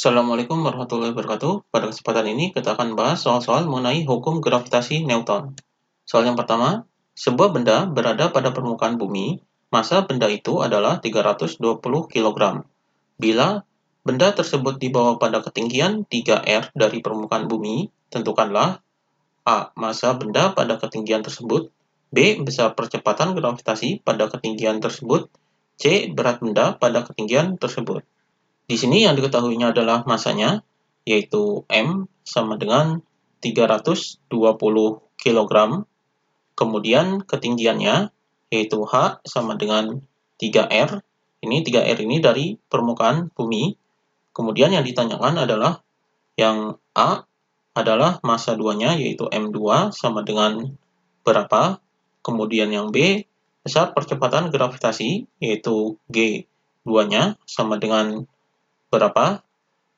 Assalamualaikum warahmatullahi wabarakatuh. Pada kesempatan ini kita akan bahas soal-soal mengenai hukum gravitasi Newton. Soal yang pertama, sebuah benda berada pada permukaan bumi, massa benda itu adalah 320 kg. Bila benda tersebut dibawa pada ketinggian 3R dari permukaan bumi, tentukanlah A. Massa benda pada ketinggian tersebut, B. Besar percepatan gravitasi pada ketinggian tersebut, C. Berat benda pada ketinggian tersebut. Di sini yang diketahuinya adalah massanya, yaitu M sama dengan 320 kg. Kemudian ketinggiannya, yaitu H sama dengan 3R. Ini 3R ini dari permukaan bumi. Kemudian yang ditanyakan adalah yang A adalah massa 2-nya, yaitu M2 sama dengan berapa. Kemudian yang B, besar percepatan gravitasi, yaitu G2-nya sama dengan berapa.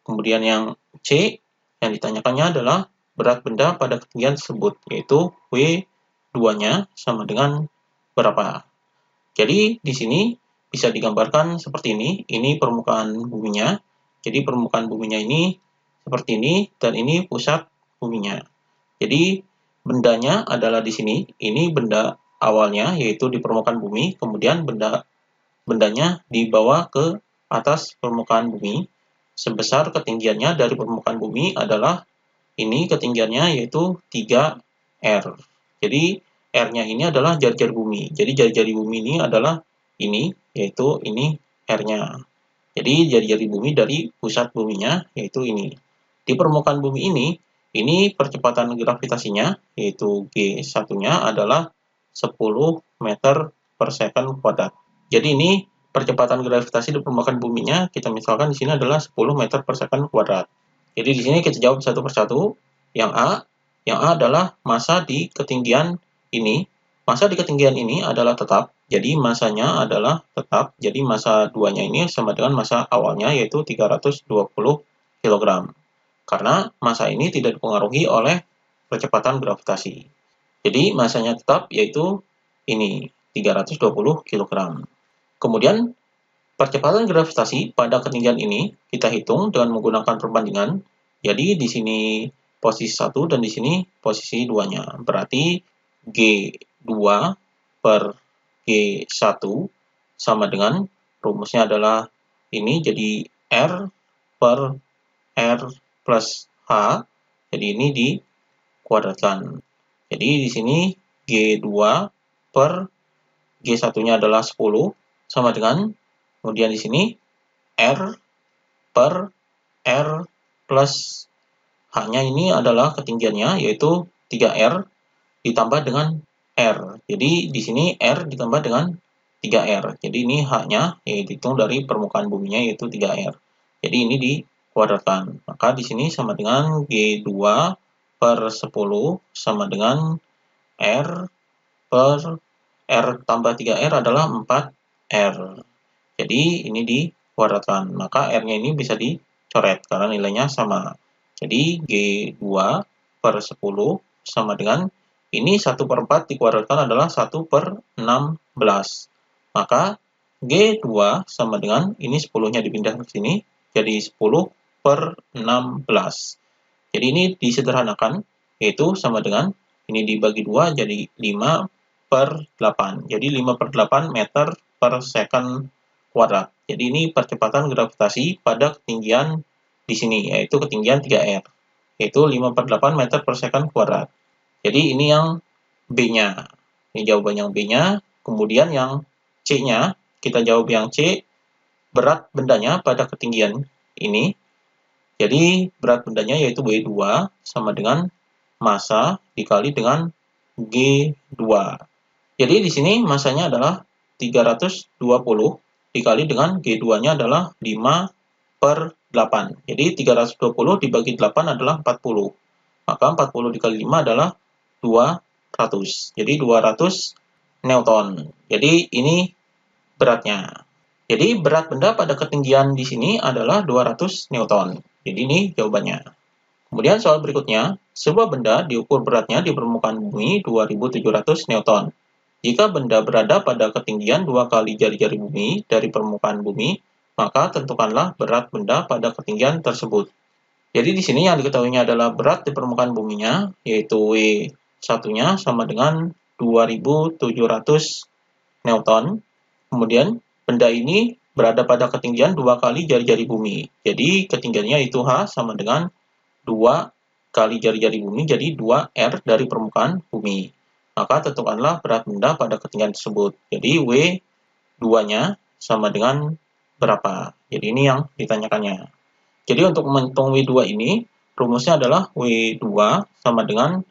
Kemudian yang C, yang ditanyakannya adalah berat benda pada ketinggian tersebut, yaitu W2-nya sama dengan berapa. Jadi di sini bisa digambarkan seperti ini permukaan buminya. Jadi permukaan buminya ini seperti ini, dan ini pusat buminya. Jadi bendanya adalah di sini, ini benda awalnya, yaitu di permukaan bumi, kemudian bendanya dibawa ke atas permukaan bumi, sebesar ketinggiannya dari permukaan bumi adalah ini ketinggiannya yaitu 3R. Jadi R-nya ini adalah jari-jari bumi. Jadi jari-jari bumi ini adalah ini, yaitu ini R-nya. Jadi jari-jari bumi dari pusat buminya yaitu ini. Di permukaan bumi ini percepatan gravitasinya yaitu G1-nya adalah 10 meter per second kuadrat. Jadi ini percepatan gravitasi di permukaan buminya, kita misalkan di sini adalah 10 meter per second kuadrat. Jadi di sini kita jawab satu persatu. Yang A adalah massa di ketinggian ini. Massa di ketinggian ini adalah tetap, jadi massanya adalah tetap. Jadi massa 2-nya ini sama dengan massa awalnya, yaitu 320 kg. Karena massa ini tidak dipengaruhi oleh percepatan gravitasi. Jadi massanya tetap, yaitu ini 320 kg. Kemudian percepatan gravitasi pada ketinggian ini kita hitung dengan menggunakan perbandingan. Jadi di sini posisi 1 dan di sini posisi 2-nya. Berarti G2 per G1 sama dengan, rumusnya adalah ini, jadi R per R plus H. Jadi ini dikuadratkan. Jadi di sini G2 per G1-nya adalah 10 sama dengan, kemudian di sini R per R plus H-nya ini adalah ketinggiannya, yaitu 3R ditambah dengan R. Jadi di sini R ditambah dengan 3R. Jadi ini H-nya, yaitu dihitung dari permukaan buminya, yaitu 3R. Jadi ini dikuadratkan. Maka di sini sama dengan G2 per 10 sama dengan R per R tambah 3R adalah 4R. Jadi ini dikuadratkan. Maka R-nya ini bisa dicoret karena nilainya sama. Jadi G2 per 10 sama dengan, ini 1 per 4 dikuadratkan adalah 1 per 16. Maka G2 sama dengan, ini 10-nya dipindah ke sini, jadi 10 per 16. Jadi ini disederhanakan, yaitu sama dengan, ini dibagi 2 jadi 5 per 8. Jadi 5 per 8 meter per second kuadrat. Jadi ini percepatan gravitasi pada ketinggian di sini, yaitu ketinggian 3R, yaitu 5 per 8 meter per second kuadrat. Jadi ini yang B-nya. Ini jawaban yang B-nya. Kemudian yang C-nya, kita jawab yang C, berat bendanya pada ketinggian ini. Jadi berat bendanya yaitu W2 sama dengan massa dikali dengan G2. Jadi di sini massanya adalah 320 dikali dengan G2-nya adalah 5 per 8. Jadi 320 dibagi 8 adalah 40. Maka 40 dikali 5 adalah 200. Jadi 200 Newton. Jadi ini beratnya. Jadi berat benda pada ketinggian di sini adalah 200 Newton. Jadi ini jawabannya. Kemudian soal berikutnya, sebuah benda diukur beratnya di permukaan bumi 2700 Newton. Jika benda berada pada ketinggian 2 kali jari-jari bumi dari permukaan bumi, maka tentukanlah berat benda pada ketinggian tersebut. Jadi di sini yang diketahuinya adalah berat di permukaan buminya, yaitu W1-nya sama dengan 2700 Newton. Kemudian benda ini berada pada ketinggian 2 kali jari-jari bumi. Jadi ketinggiannya itu H sama dengan 2 kali jari-jari bumi, jadi 2R dari permukaan bumi. Maka tentukanlah berat benda pada ketinggian tersebut. Jadi W2-nya sama dengan berapa? Jadi ini yang ditanyakannya. Jadi untuk menghitung W2 ini, rumusnya adalah W2 sama dengan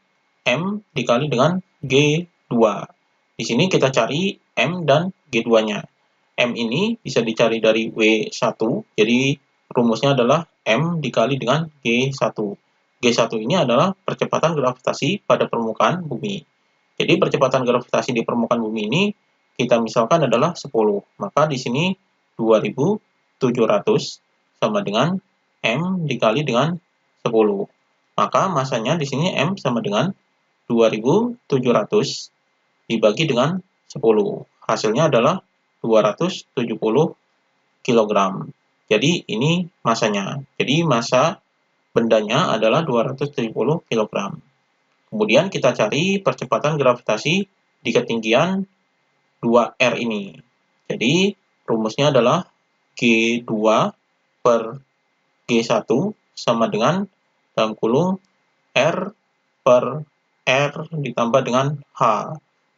M dikali dengan G2. Di sini kita cari M dan G2-nya. M ini bisa dicari dari W1, jadi rumusnya adalah M dikali dengan G1. G1 ini adalah percepatan gravitasi pada permukaan bumi. Jadi percepatan gravitasi di permukaan bumi ini kita misalkan adalah 10. Maka di sini 2700 sama dengan M dikali dengan 10. Maka masanya di sini M sama dengan 2700 dibagi dengan 10. Hasilnya adalah 270 kg. Jadi ini masanya. Jadi massa bendanya adalah 270 kg. Kemudian kita cari percepatan gravitasi di ketinggian 2R ini. Jadi rumusnya adalah G2 per G1 sama dengan dalam kurung R per R ditambah dengan H.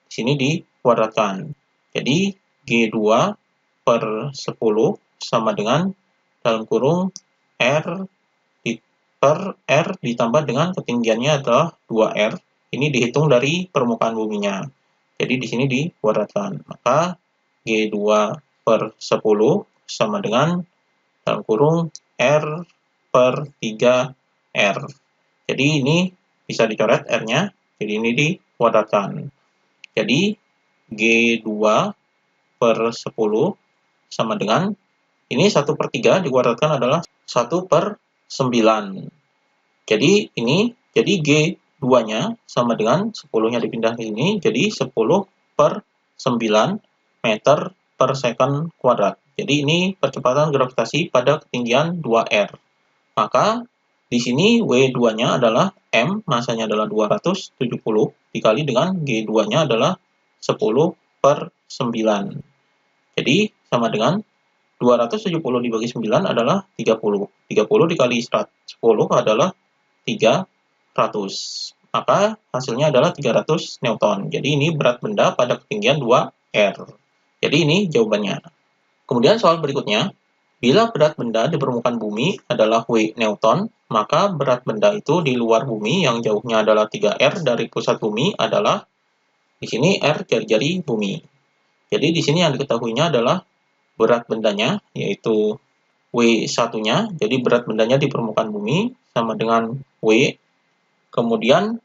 Di sini dikuadratkan. Jadi G2 per 10 sama dengan dalam kurung R per R ditambah dengan ketinggiannya adalah 2R. Ini dihitung dari permukaan buminya. Jadi di sini dikuadratkan. Maka G2 per 10 sama dengan dalam kurung R per 3R. Jadi ini bisa dicoret R-nya. Jadi ini dikuadratkan. Jadi G2 per 10 sama dengan, ini 1 per 3 dikuadratkan adalah 1 per 9. Jadi ini, jadi G2-nya sama dengan 10-nya dipindah ke sini, jadi 10 per 9 meter per second kuadrat. Jadi ini percepatan gravitasi pada ketinggian 2R. Maka di sini W2-nya adalah M, masanya adalah 270, dikali dengan G2-nya adalah 10 per 9. Jadi sama dengan 270 dibagi 9 adalah 30. 30 dikali 10 adalah 300. Maka hasilnya adalah 300 Newton. Jadi ini berat benda pada ketinggian 2R. Jadi ini jawabannya. Kemudian soal berikutnya, bila berat benda di permukaan bumi adalah W Newton, maka berat benda itu di luar bumi yang jauhnya adalah 3R dari pusat bumi adalah, di sini R jari-jari bumi. Jadi di sini yang diketahuinya adalah berat bendanya, yaitu W1-nya, jadi berat bendanya di permukaan bumi sama dengan W, kemudian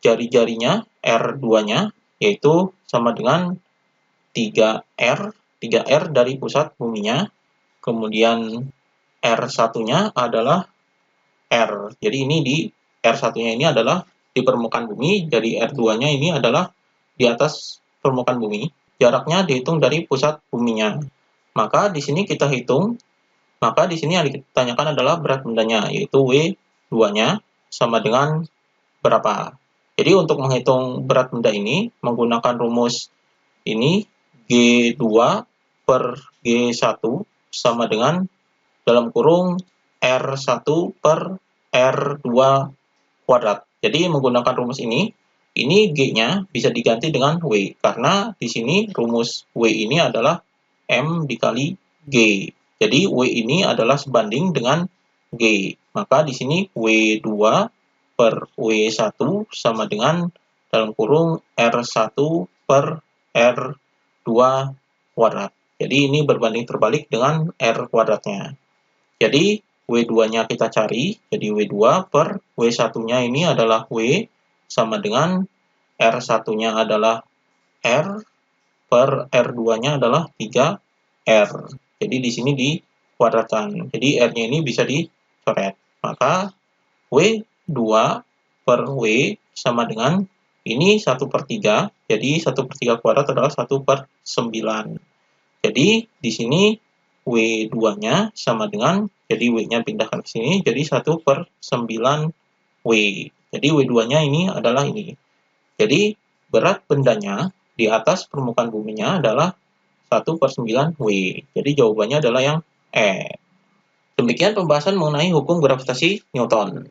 jari-jarinya R2-nya, yaitu sama dengan 3R, 3R dari pusat buminya, kemudian R1-nya adalah R. Jadi ini di R1-nya ini adalah di permukaan bumi, jadi R2-nya ini adalah di atas permukaan bumi. Jaraknya dihitung dari pusat buminya. Maka di sini kita hitung, maka di sini yang ditanyakan adalah berat bendanya, yaitu W2-nya sama dengan berapa. Jadi untuk menghitung berat benda ini, menggunakan rumus ini, G2 per G1 sama dengan dalam kurung R1 per R2 kuadrat. Jadi menggunakan rumus ini G-nya bisa diganti dengan W, karena di sini rumus W ini adalah M dikali G. Jadi W ini adalah sebanding dengan G. Maka di sini W2 per W1 sama dengan dalam kurung R1 per R2 kuadrat. Jadi ini berbanding terbalik dengan R kuadratnya. Jadi W2-nya kita cari, jadi W2 per W1-nya ini adalah W sama dengan R1-nya adalah R per R2-nya adalah 3R. Jadi di sini dikuadratkan. Jadi R-nya ini bisa dicoret. Maka W2 per W sama dengan ini 1 per 3. Jadi 1 per 3 kuadrat adalah 1 per 9. Jadi di sini W2-nya sama dengan, jadi W-nya pindahkan ke sini, jadi 1/9W. Jadi W2-nya ini adalah ini. Jadi berat bendanya di atas permukaan buminya adalah 1/9W. Jadi jawabannya adalah yang E. Demikian pembahasan mengenai hukum gravitasi Newton.